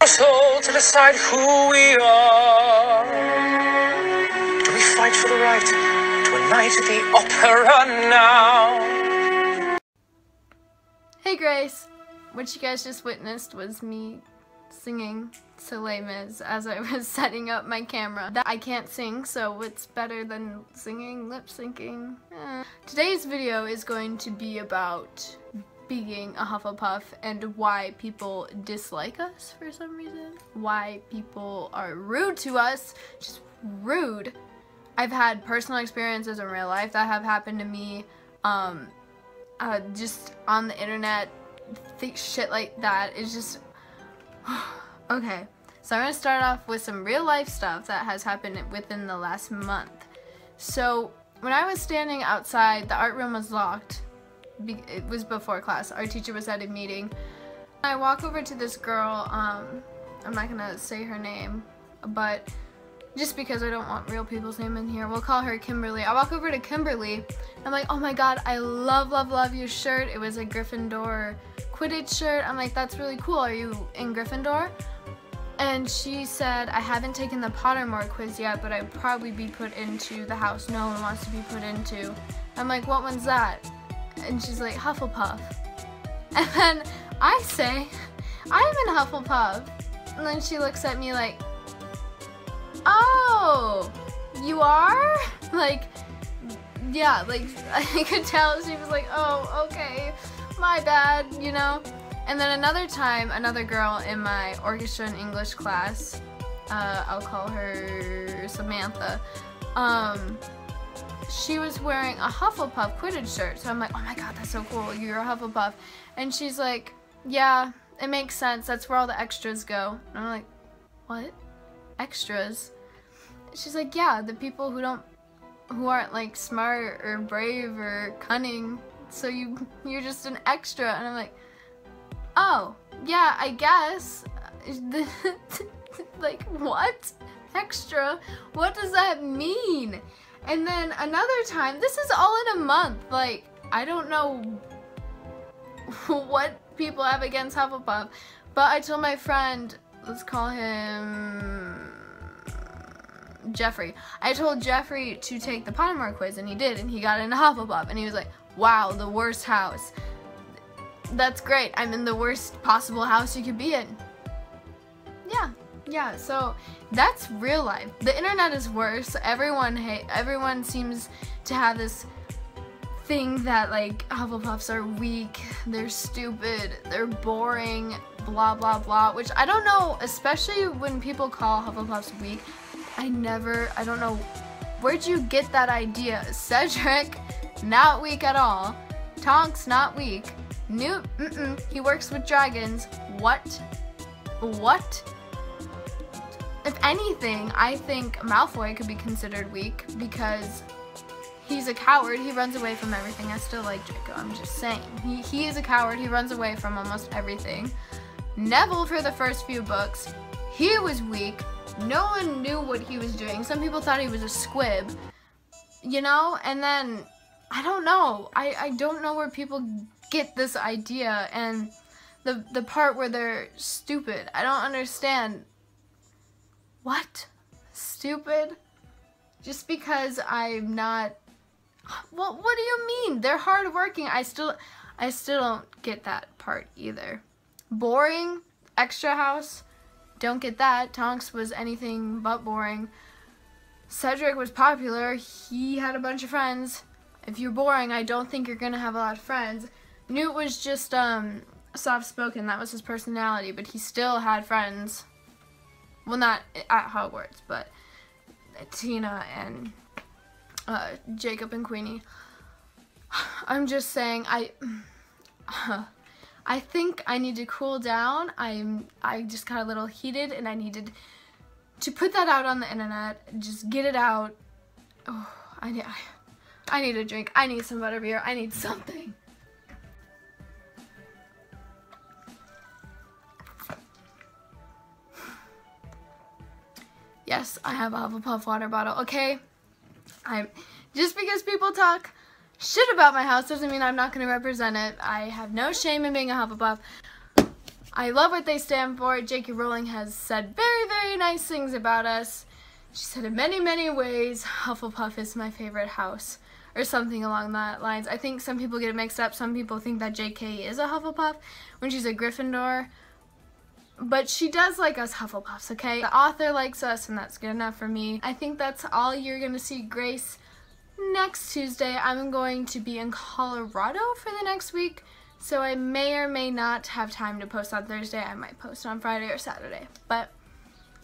Soul to decide who we are. Do we fight for the right to a night at the opera now? Hey Grace, what you guys just witnessed was me singing to Les Mis as I was setting up my camera. I can't sing, so what's better than singing, lip syncing? Today's video is going to be about being a Hufflepuff and why people dislike us for some reason. Why people are rude to us, just rude. I've had personal experiences in real life that have happened to me, just on the internet, shit like that. It's just, okay. So I'm gonna start off with some real life stuff that has happened within the last month. So when I was standing outside, the art room was locked. It was before class. Our teacher was at a meeting. I walk over to this girl, I'm not gonna say her name, but just because I don't want real people's name in here, we'll call her Kimberly. I walk over to Kimberly, I'm like, oh my god, I love, love, love your shirt. It was a Gryffindor Quidditch shirt. I'm like, that's really cool. Are you in Gryffindor? And she said, I haven't taken the Pottermore quiz yet, but I'd probably be put into the house no one wants to be put into. I'm like, what one's that? And she's like, Hufflepuff. And then I say, I'm in Hufflepuff. And then she looks at me like, oh, you are? Like, yeah, like, I could tell she was like, oh, okay, my bad, you know? And then another time, another girl in my orchestra and English class, I'll call her Samantha, she was wearing a Hufflepuff Quidditch shirt. So I'm like, oh my god, that's so cool, you're a Hufflepuff. And she's like, yeah, it makes sense, that's where all the extras go. And I'm like, what? Extras? She's like, yeah, the people who aren't like smart or brave or cunning, so you're just an extra. And I'm like, oh, yeah, I guess. Like, what? Extra? What does that mean? And then another time, this is all in a month, like, I don't know what people have against Hufflepuff, but I told my friend, let's call him Jeffrey. I told Jeffrey to take the Pottermore quiz, and he did, and he got into Hufflepuff, and he was like, wow, the worst house. That's great, I'm in the worst possible house you could be in. Yeah, so that's real life. The internet is worse. Everyone seems to have this thing that like Hufflepuffs are weak, they're stupid, they're boring, blah blah blah, which I don't know, especially when people call Hufflepuffs weak. I don't know, where'd you get that idea? Cedric, not weak at all. Tonks, not weak. Newt, he works with dragons. What? If anything, I think Malfoy could be considered weak because he's a coward. He runs away from everything. I still like Draco, I'm just saying. He is a coward. He runs away from almost everything. Neville, for the first few books, he was weak. No one knew what he was doing. Some people thought he was a squib, you know? And then, I don't know. I don't know where people get this idea, and the part where they're stupid. I don't understand. What? Stupid? Just because I'm not... Well, what do you mean? They're hardworking. I still don't get that part either. Boring? Extra house? Don't get that. Tonks was anything but boring. Cedric was popular. He had a bunch of friends. If you're boring, I don't think you're gonna have a lot of friends. Newt was just soft-spoken. That was his personality, but he still had friends. Well, not at Hogwarts, but Tina and Jacob and Queenie. I'm just saying, I think I need to cool down. I just got a little heated, and I needed to put that out on the internet. Just get it out. Oh, I need a drink. I need some butterbeer. I need something. Yes, I have a Hufflepuff water bottle, okay? Just because people talk shit about my house doesn't mean I'm not going to represent it. I have no shame in being a Hufflepuff. I love what they stand for. J.K. Rowling has said very, very nice things about us. She said in many, many ways, Hufflepuff is my favorite house, or something along that lines. I think some people get it mixed up. Some people think that J.K. is a Hufflepuff when she's a Gryffindor. But she does like us Hufflepuffs, okay? The author likes us, and that's good enough for me. I think that's all you're going to see Grace next Tuesday. I'm going to be in Colorado for the next week, so I may or may not have time to post on Thursday. I might post on Friday or Saturday. But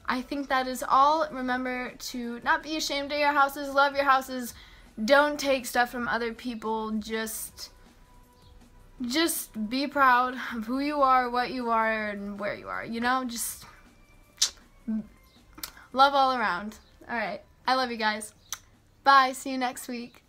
I think that is all. Remember to not be ashamed of your houses. Love your houses. Don't take stuff from other people. Just be proud of who you are, what you are, and where you are. You know, just love all around. Alright, I love you guys. Bye, see you next week.